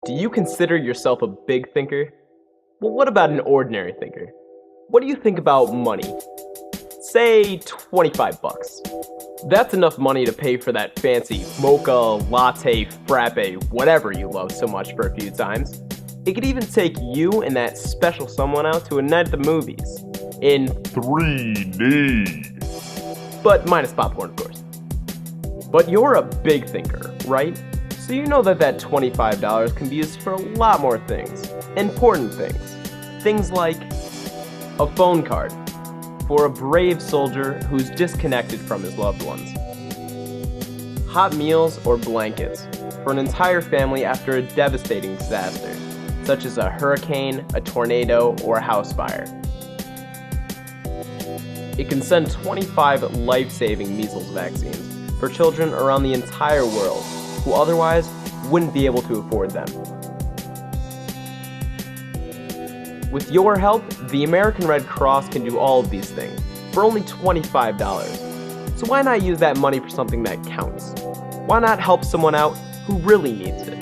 Do you consider yourself a big thinker? Well, what about an ordinary thinker? What do you think about money? Say 25 bucks. That's enough money to pay for that fancy mocha, latte, frappe, whatever you love so much for a few times. It could even take you and that special someone out to a night at the movies. In 3D. but minus popcorn, of course. But you're a big thinker, right? So you know that $25 can be used for a lot more things. Important things. Things like a phone card for a brave soldier who's disconnected from his loved ones. Hot meals or blankets for an entire family after a devastating disaster, such as a hurricane, a tornado, or a house fire. It can send 25 life-saving measles vaccines for children around the entire world who otherwise wouldn't be able to afford them. With your help, the American Red Cross can do all of these things for only $25. So why not use that money for something that counts? Why not help someone out who really needs it?